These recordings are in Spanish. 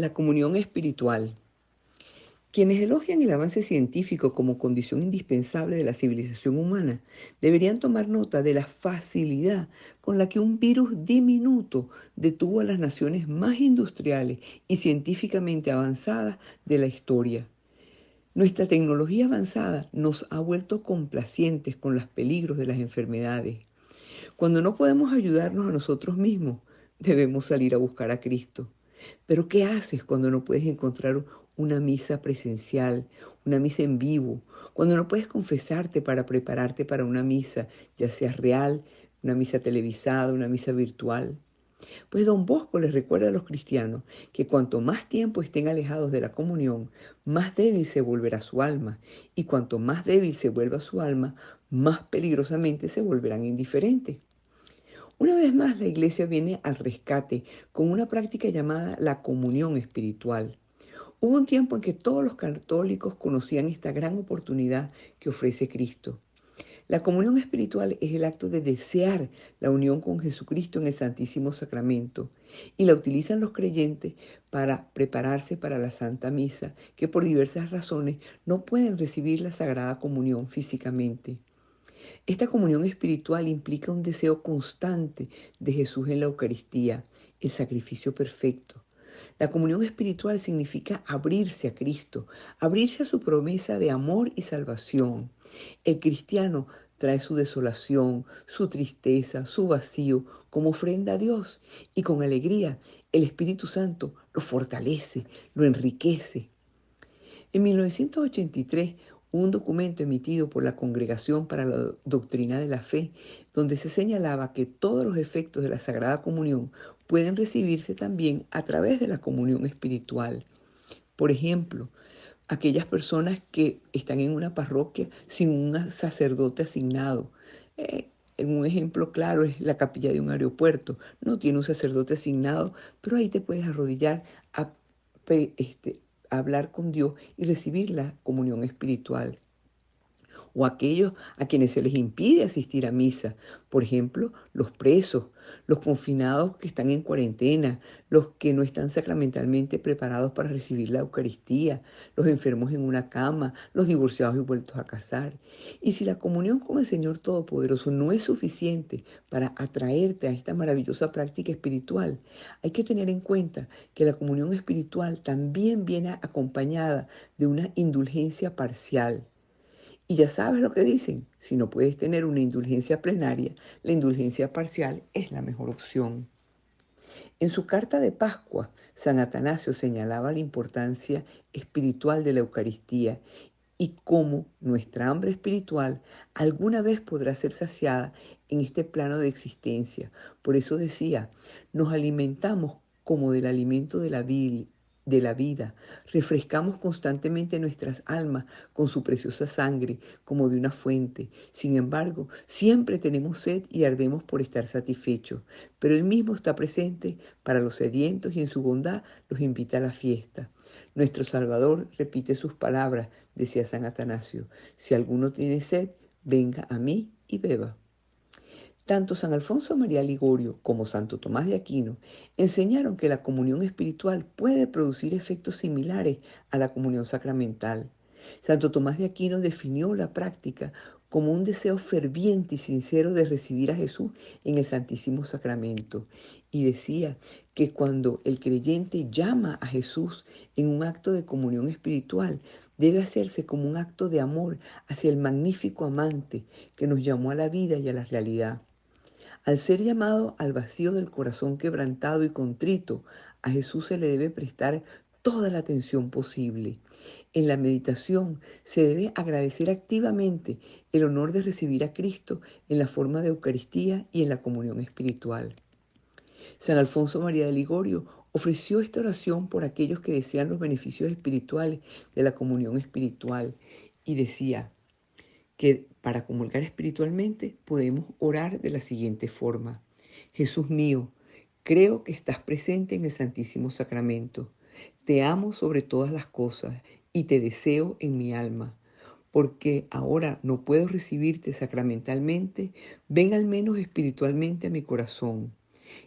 La comunión espiritual. Quienes elogian el avance científico como condición indispensable de la civilización humana deberían tomar nota de la facilidad con la que un virus diminuto detuvo a las naciones más industriales y científicamente avanzadas de la historia. Nuestra tecnología avanzada nos ha vuelto complacientes con los peligros de las enfermedades. Cuando no podemos ayudarnos a nosotros mismos, debemos salir a buscar a Cristo. Pero ¿qué haces cuando no puedes encontrar una misa presencial, una misa en vivo? Cuando no puedes confesarte para prepararte para una misa, ya sea real, una misa televisada, una misa virtual. Pues don Bosco les recuerda a los cristianos que cuanto más tiempo estén alejados de la comunión, más débil se volverá su alma. Y cuanto más débil se vuelva su alma, más peligrosamente se volverán indiferentes. Una vez más, la iglesia viene al rescate con una práctica llamada la comunión espiritual. Hubo un tiempo en que todos los católicos conocían esta gran oportunidad que ofrece Cristo. La comunión espiritual es el acto de desear la unión con Jesucristo en el Santísimo Sacramento y la utilizan los creyentes para prepararse para la Santa Misa, que por diversas razones no pueden recibir la Sagrada Comunión físicamente. Esta comunión espiritual implica un deseo constante de Jesús en la Eucaristía, el sacrificio perfecto. La comunión espiritual significa abrirse a Cristo, abrirse a su promesa de amor y salvación. El cristiano trae su desolación, su tristeza, su vacío como ofrenda a Dios y con alegría el Espíritu Santo lo fortalece, lo enriquece. En 1983, hubo un documento emitido por la Congregación para la Doctrina de la Fe, donde se señalaba que todos los efectos de la Sagrada Comunión pueden recibirse también a través de la comunión espiritual. Por ejemplo, aquellas personas que están en una parroquia sin un sacerdote asignado. En un ejemplo claro es la capilla de un aeropuerto. No tiene un sacerdote asignado, pero ahí te puedes arrodillar a, a hablar con Dios y recibir la comunión espiritual. O aquellos a quienes se les impide asistir a misa, por ejemplo, los presos, los confinados que están en cuarentena, los que no están sacramentalmente preparados para recibir la Eucaristía, los enfermos en una cama, los divorciados y vueltos a casar. Y si la comunión con el Señor Todopoderoso no es suficiente para atraerte a esta maravillosa práctica espiritual, hay que tener en cuenta que la comunión espiritual también viene acompañada de una indulgencia parcial. Y ya sabes lo que dicen, si no puedes tener una indulgencia plenaria, la indulgencia parcial es la mejor opción. En su carta de Pascua, San Atanasio señalaba la importancia espiritual de la Eucaristía y cómo nuestra hambre espiritual alguna vez podrá ser saciada en este plano de existencia. Por eso decía, nos alimentamos como del alimento de la vida, refrescamos constantemente nuestras almas con su preciosa sangre como de una fuente. Sin embargo, siempre tenemos sed y ardemos por estar satisfechos, pero Él mismo está presente para los sedientos y en su bondad los invita a la fiesta. Nuestro Salvador repite sus palabras, decía San Atanasio: si alguno tiene sed, venga a mí y beba. Tanto San Alfonso María Ligorio como Santo Tomás de Aquino enseñaron que la comunión espiritual puede producir efectos similares a la comunión sacramental. Santo Tomás de Aquino definió la práctica como un deseo ferviente y sincero de recibir a Jesús en el Santísimo Sacramento. Y decía que cuando el creyente llama a Jesús en un acto de comunión espiritual, debe hacerse como un acto de amor hacia el magnífico amante que nos llamó a la vida y a la realidad. Al ser llamado al vacío del corazón quebrantado y contrito, a Jesús se le debe prestar toda la atención posible. En la meditación se debe agradecer activamente el honor de recibir a Cristo en la forma de Eucaristía y en la comunión espiritual. San Alfonso María de Ligorio ofreció esta oración por aquellos que desean los beneficios espirituales de la comunión espiritual y decía que para comulgar espiritualmente podemos orar de la siguiente forma: Jesús mío, creo que estás presente en el Santísimo Sacramento. Te amo sobre todas las cosas y te deseo en mi alma. Porque ahora no puedo recibirte sacramentalmente, ven al menos espiritualmente a mi corazón.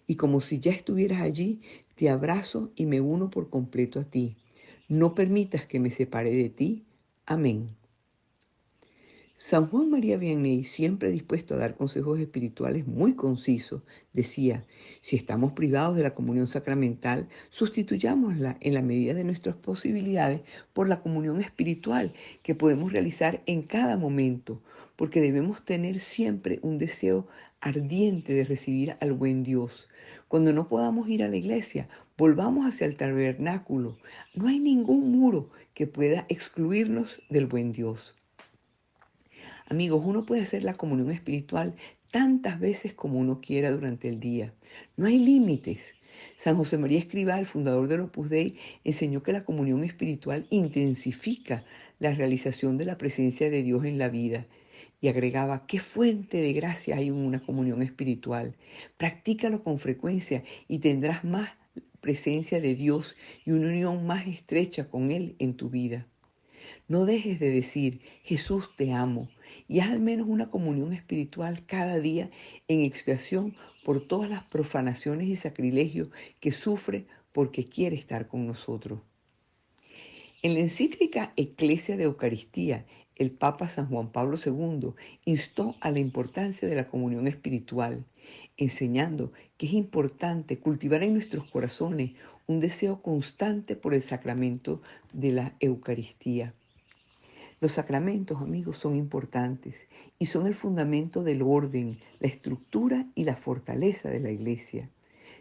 Y como si ya estuvieras allí, te abrazo y me uno por completo a ti. No permitas que me separe de ti. Amén. San Juan María Vianney, siempre dispuesto a dar consejos espirituales muy concisos, decía: si estamos privados de la comunión sacramental, sustituyámosla en la medida de nuestras posibilidades por la comunión espiritual que podemos realizar en cada momento, porque debemos tener siempre un deseo ardiente de recibir al buen Dios. Cuando no podamos ir a la iglesia, volvamos hacia el tabernáculo. No hay ningún muro que pueda excluirnos del buen Dios. Amigos, uno puede hacer la comunión espiritual tantas veces como uno quiera durante el día. No hay límites. San José María Escrivá, el fundador del Opus Dei, enseñó que la comunión espiritual intensifica la realización de la presencia de Dios en la vida. Y agregaba: ¿qué fuente de gracia hay en una comunión espiritual? Practícalo con frecuencia y tendrás más presencia de Dios y una unión más estrecha con Él en tu vida. No dejes de decir: Jesús, te amo, y haz al menos una comunión espiritual cada día en expiación por todas las profanaciones y sacrilegios que sufre porque quiere estar con nosotros. En la encíclica Ecclesia de Eucaristía, el Papa San Juan Pablo II instó a la importancia de la comunión espiritual, enseñando que es importante cultivar en nuestros corazones un deseo constante por el sacramento de la Eucaristía. Los sacramentos, amigos, son importantes y son el fundamento del orden, la estructura y la fortaleza de la iglesia.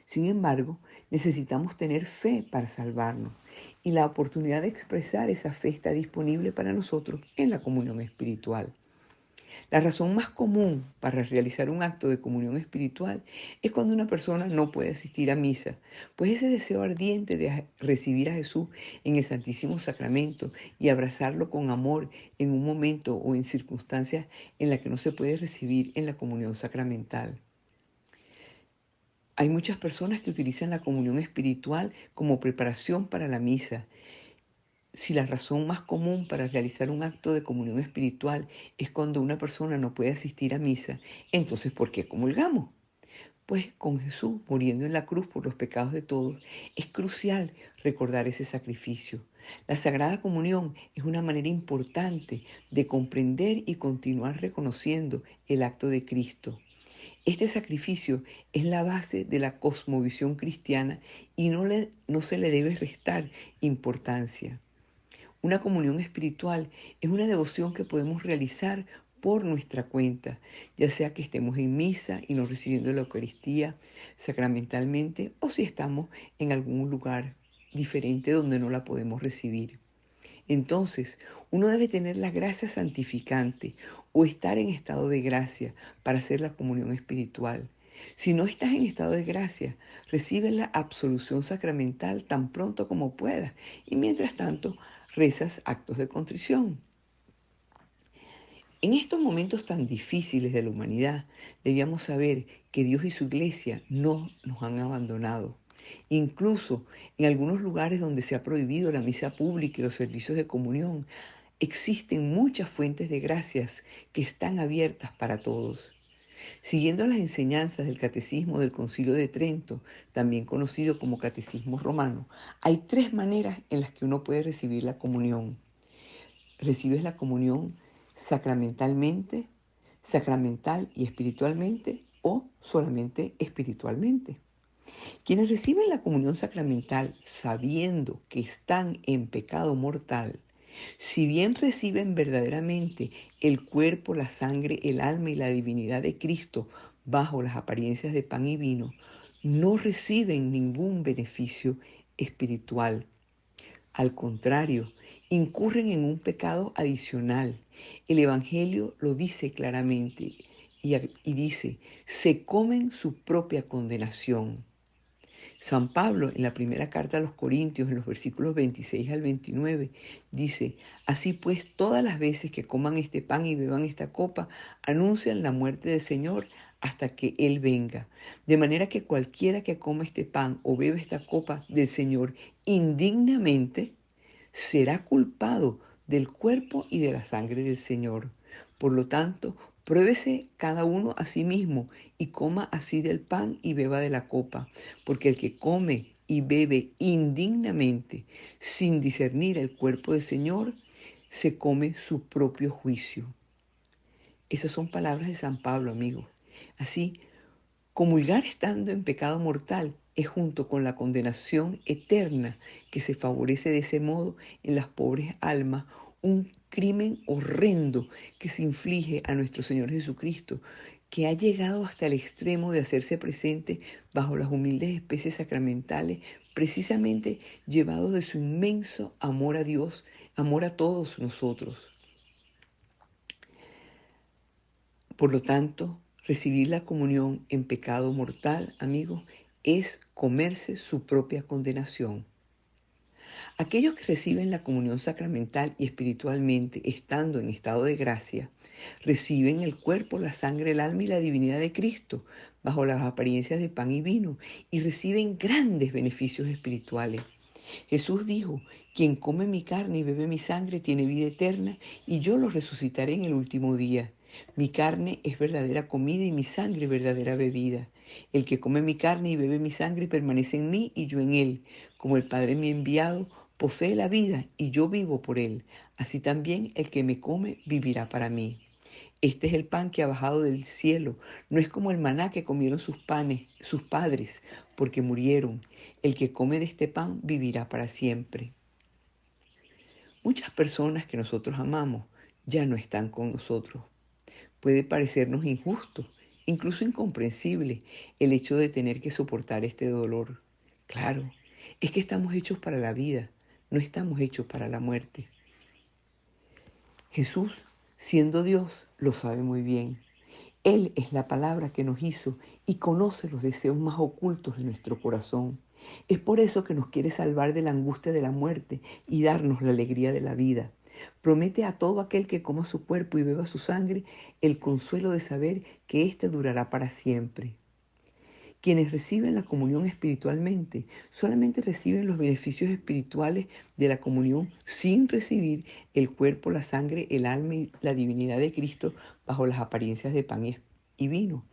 Sin embargo, necesitamos tener fe para salvarnos, y la oportunidad de expresar esa fe está disponible para nosotros en la comunión espiritual. La razón más común para realizar un acto de comunión espiritual es cuando una persona no puede asistir a misa, pues ese deseo ardiente de recibir a Jesús en el Santísimo Sacramento y abrazarlo con amor en un momento o en circunstancias en las que no se puede recibir en la comunión sacramental. Hay muchas personas que utilizan la comunión espiritual como preparación para la misa. Si la razón más común para realizar un acto de comunión espiritual es cuando una persona no puede asistir a misa, entonces ¿por qué comulgamos? Pues con Jesús muriendo en la cruz por los pecados de todos, es crucial recordar ese sacrificio. La Sagrada Comunión es una manera importante de comprender y continuar reconociendo el acto de Cristo. Este sacrificio es la base de la cosmovisión cristiana y no se le debe restar importancia. Una comunión espiritual es una devoción que podemos realizar por nuestra cuenta, ya sea que estemos en misa y no recibiendo la Eucaristía sacramentalmente, o si estamos en algún lugar diferente donde no la podemos recibir. Entonces, uno debe tener la gracia santificante o estar en estado de gracia para hacer la comunión espiritual. Si no estás en estado de gracia, recibe la absolución sacramental tan pronto como puedas y mientras tanto rezas actos de contrición. En estos momentos tan difíciles de la humanidad, debíamos saber que Dios y su iglesia no nos han abandonado. Incluso en algunos lugares donde se ha prohibido la misa pública y los servicios de comunión, existen muchas fuentes de gracias que están abiertas para todos. Siguiendo las enseñanzas del Catecismo del Concilio de Trento, también conocido como Catecismo Romano, hay 3 maneras en las que uno puede recibir la comunión. Recibes la comunión sacramentalmente, sacramental y espiritualmente, o solamente espiritualmente. Quienes reciben la comunión sacramental sabiendo que están en pecado mortal, si bien reciben verdaderamente el cuerpo, la sangre, el alma y la divinidad de Cristo bajo las apariencias de pan y vino, no reciben ningún beneficio espiritual. Al contrario, incurren en un pecado adicional. El Evangelio lo dice claramente y dice: se comen su propia condenación. San Pablo, en la primera carta a los Corintios, en los versículos 26 al 29, dice: así pues, todas las veces que coman este pan y beban esta copa, anuncian la muerte del Señor hasta que Él venga. De manera que cualquiera que coma este pan o beba esta copa del Señor indignamente, será culpado del cuerpo y de la sangre del Señor. Por lo tanto, Pruébese cada uno a sí mismo y coma así del pan y beba de la copa, porque el que come y bebe indignamente, sin discernir el cuerpo del Señor, se come su propio juicio. Esas son palabras de San Pablo, amigos. Así, comulgar estando en pecado mortal es junto con la condenación eterna que se favorece de ese modo en las pobres almas un crimen horrendo que se inflige a nuestro Señor Jesucristo, que ha llegado hasta el extremo de hacerse presente bajo las humildes especies sacramentales, precisamente llevado de su inmenso amor a Dios, amor a todos nosotros. Por lo tanto, recibir la comunión en pecado mortal, amigos, es comerse su propia condenación. Aquellos que reciben la comunión sacramental y espiritualmente, estando en estado de gracia, reciben el cuerpo, la sangre, el alma y la divinidad de Cristo, bajo las apariencias de pan y vino, y reciben grandes beneficios espirituales. Jesús dijo: quien come mi carne y bebe mi sangre tiene vida eterna, y yo lo resucitaré en el último día. Mi carne es verdadera comida y mi sangre verdadera bebida. El que come mi carne y bebe mi sangre permanece en mí y yo en él. Como el Padre me ha enviado, posee la vida y yo vivo por él. Así también el que me come vivirá para mí. Este es el pan que ha bajado del cielo. No es como el maná que comieron sus padres, porque murieron. El que come de este pan vivirá para siempre. Muchas personas que nosotros amamos ya no están con nosotros. Puede parecernos injusto, incluso incomprensible, el hecho de tener que soportar este dolor. Claro, es que estamos hechos para la vida, no estamos hechos para la muerte. Jesús, siendo Dios, lo sabe muy bien. Él es la palabra que nos hizo y conoce los deseos más ocultos de nuestro corazón. Es por eso que nos quiere salvar de la angustia de la muerte y darnos la alegría de la vida. Promete a todo aquel que coma su cuerpo y beba su sangre el consuelo de saber que éste durará para siempre. Quienes reciben la comunión espiritualmente solamente reciben los beneficios espirituales de la comunión sin recibir el cuerpo, la sangre, el alma y la divinidad de Cristo bajo las apariencias de pan y vino.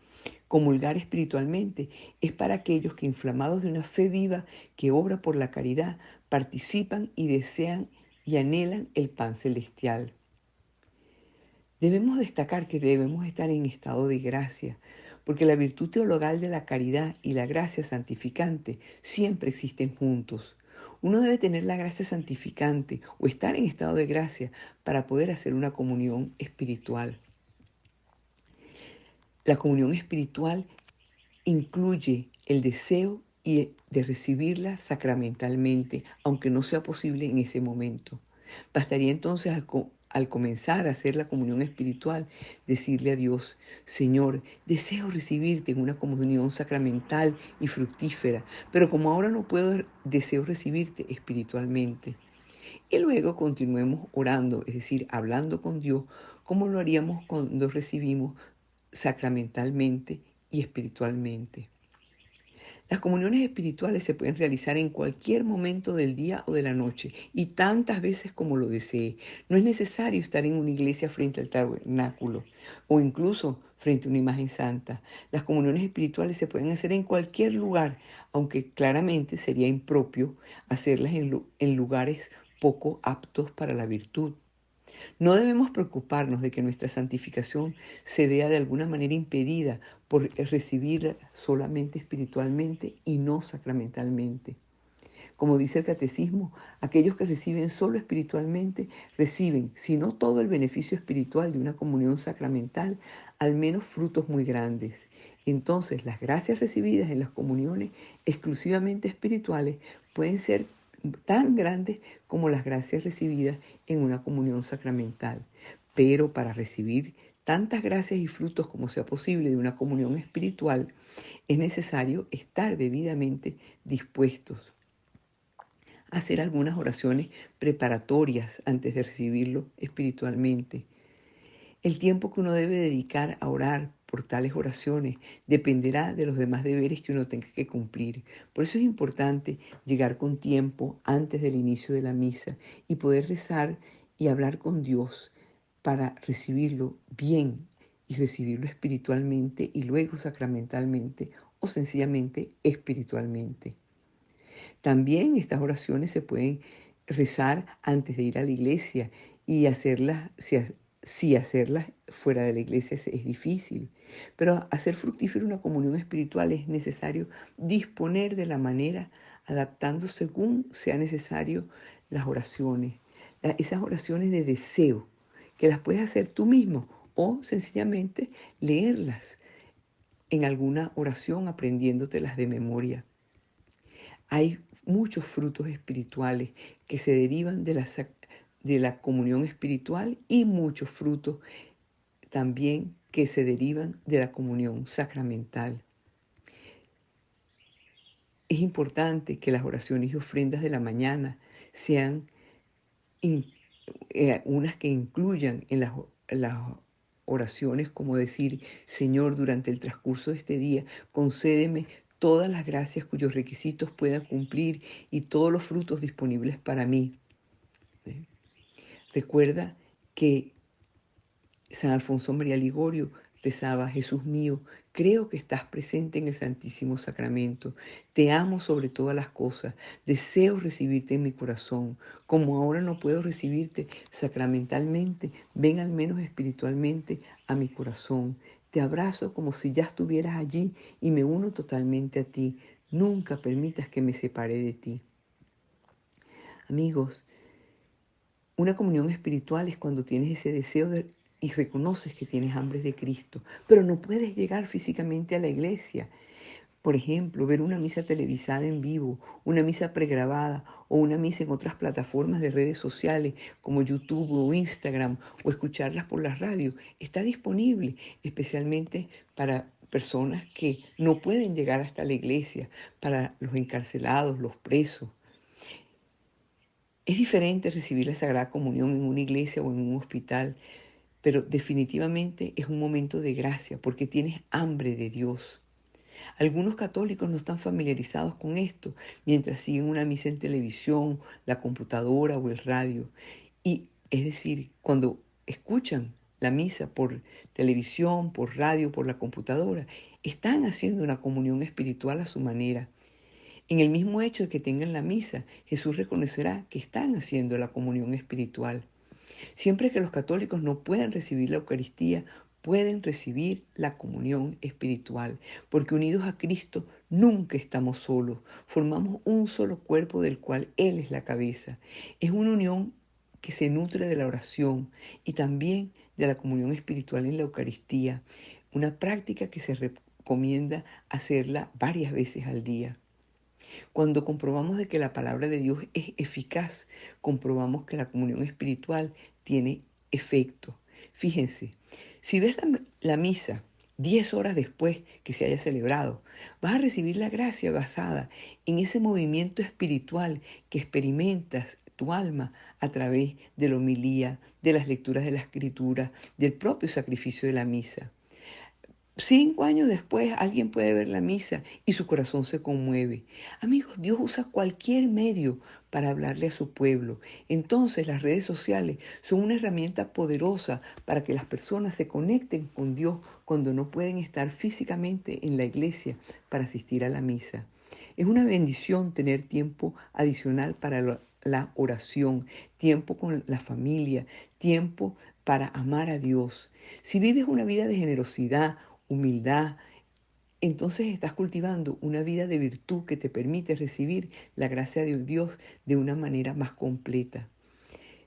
Comulgar espiritualmente es para aquellos que, inflamados de una fe viva que obra por la caridad, participan y desean y anhelan el pan celestial. Debemos destacar que debemos estar en estado de gracia, porque la virtud teologal de la caridad y la gracia santificante siempre existen juntos. Uno debe tener la gracia santificante o estar en estado de gracia para poder hacer una comunión espiritual. La comunión espiritual incluye el deseo de recibirla sacramentalmente, aunque no sea posible en ese momento. Bastaría entonces al comenzar a hacer la comunión espiritual, decirle a Dios: Señor, deseo recibirte en una comunión sacramental y fructífera, pero como ahora no puedo, deseo recibirte espiritualmente. Y luego continuemos orando, es decir, hablando con Dios, como lo haríamos cuando recibimos sacramentalmente y espiritualmente. Las comuniones espirituales se pueden realizar en cualquier momento del día o de la noche y tantas veces como lo desee. No es necesario estar en una iglesia frente al tabernáculo o incluso frente a una imagen santa. Las comuniones espirituales se pueden hacer en cualquier lugar, aunque claramente sería impropio hacerlas en lugares poco aptos para la virtud. No debemos preocuparnos de que nuestra santificación se vea de alguna manera impedida por recibirla solamente espiritualmente y no sacramentalmente. Como dice el catecismo, aquellos que reciben solo espiritualmente reciben, si no todo el beneficio espiritual de una comunión sacramental, al menos frutos muy grandes. Entonces, las gracias recibidas en las comuniones exclusivamente espirituales pueden ser tan grandes como las gracias recibidas en una comunión sacramental. Pero para recibir tantas gracias y frutos como sea posible de una comunión espiritual, es necesario estar debidamente dispuestos a hacer algunas oraciones preparatorias antes de recibirlo espiritualmente. El tiempo que uno debe dedicar a orar por tales oraciones dependerá de los demás deberes que uno tenga que cumplir. Por eso es importante llegar con tiempo antes del inicio de la misa y poder rezar y hablar con Dios para recibirlo bien y recibirlo espiritualmente y luego sacramentalmente o sencillamente espiritualmente. También estas oraciones se pueden rezar antes de ir a la iglesia y hacerlas, si hacerlas fuera de la iglesia es difícil. Pero hacer fructífera una comunión espiritual es necesario disponer de la manera, adaptando según sea necesario las oraciones. Esas oraciones de deseo, que las puedes hacer tú mismo o sencillamente leerlas en alguna oración aprendiéndotelas de memoria. Hay muchos frutos espirituales que se derivan de la comunión espiritual y muchos frutos también que se derivan de la comunión sacramental. Es importante que las oraciones y ofrendas de la mañana sean unas que incluyan en las oraciones como decir: Señor, durante el transcurso de este día, concédeme todas las gracias cuyos requisitos pueda cumplir y todos los frutos disponibles para mí. ¿Sí? Recuerda que San Alfonso María Ligorio rezaba: Jesús mío, creo que estás presente en el Santísimo Sacramento. Te amo sobre todas las cosas. Deseo recibirte en mi corazón. Como ahora no puedo recibirte sacramentalmente, ven al menos espiritualmente a mi corazón. Te abrazo como si ya estuvieras allí y me uno totalmente a ti. Nunca permitas que me separe de ti. Amigos, una comunión espiritual es cuando tienes ese deseo y reconoces que tienes hambre de Cristo, pero no puedes llegar físicamente a la iglesia. Por ejemplo, ver una misa televisada en vivo, una misa pregrabada o una misa en otras plataformas de redes sociales como YouTube o Instagram, o escucharlas por la radio, está disponible especialmente para personas que no pueden llegar hasta la iglesia, para los encarcelados, los presos. Es diferente recibir la Sagrada Comunión en una iglesia o en un hospital, pero definitivamente es un momento de gracia porque tienes hambre de Dios. Algunos católicos no están familiarizados con esto mientras siguen una misa en televisión, la computadora o el radio. Y es decir, cuando escuchan la misa por televisión, por radio, por la computadora, están haciendo una comunión espiritual a su manera. En el mismo hecho de que tengan la misa, Jesús reconocerá que están haciendo la comunión espiritual. Siempre que los católicos no puedan recibir la Eucaristía, pueden recibir la comunión espiritual, porque unidos a Cristo nunca estamos solos, formamos un solo cuerpo del cual Él es la cabeza. Es una unión que se nutre de la oración y también de la comunión espiritual en la Eucaristía, una práctica que se recomienda hacerla varias veces al día. Cuando comprobamos de que la palabra de Dios es eficaz, comprobamos que la comunión espiritual tiene efecto. Fíjense, si ves la misa 10 horas después que se haya celebrado, vas a recibir la gracia basada en ese movimiento espiritual que experimentas tu alma a través de la homilía, de las lecturas de la Escritura, del propio sacrificio de la misa. 5 años después alguien puede ver la misa y su corazón se conmueve. Amigos, Dios usa cualquier medio para hablarle a su pueblo. Entonces las redes sociales son una herramienta poderosa para que las personas se conecten con Dios cuando no pueden estar físicamente en la iglesia para asistir a la misa. Es una bendición tener tiempo adicional para la oración, tiempo con la familia, tiempo para amar a Dios. Si vives una vida de generosidad, humildad, entonces estás cultivando una vida de virtud que te permite recibir la gracia de Dios de una manera más completa.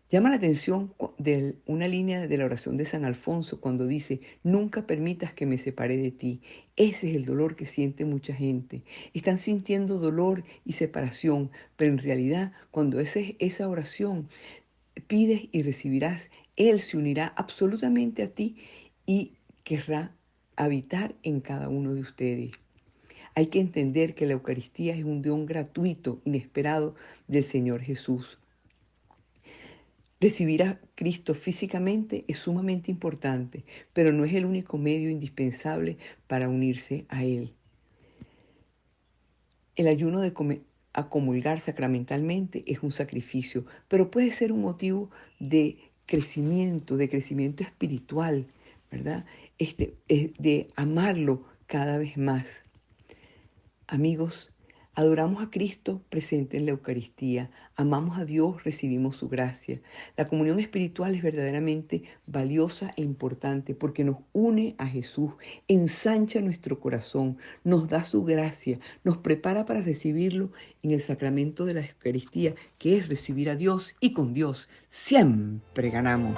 Llama la atención de una línea de la oración de San Alfonso cuando dice: nunca permitas que me separe de ti. Ese es el dolor que siente mucha gente. Están sintiendo dolor y separación, pero en realidad cuando haces esa oración, pides y recibirás, Él se unirá absolutamente a ti y querrá habitar en cada uno de ustedes. Hay que entender que la Eucaristía es un don gratuito, inesperado del Señor Jesús. Recibir a Cristo físicamente es sumamente importante, pero no es el único medio indispensable para unirse a Él. El ayuno a comulgar sacramentalmente es un sacrificio, pero puede ser un motivo de crecimiento espiritual ¿verdad? De amarlo cada vez más. Amigos, adoramos a Cristo presente en la Eucaristía, amamos a Dios, recibimos su gracia. La comunión espiritual es verdaderamente valiosa e importante porque nos une a Jesús, ensancha nuestro corazón, nos da su gracia, nos prepara para recibirlo en el sacramento de la Eucaristía, que es recibir a Dios, y con Dios siempre ganamos.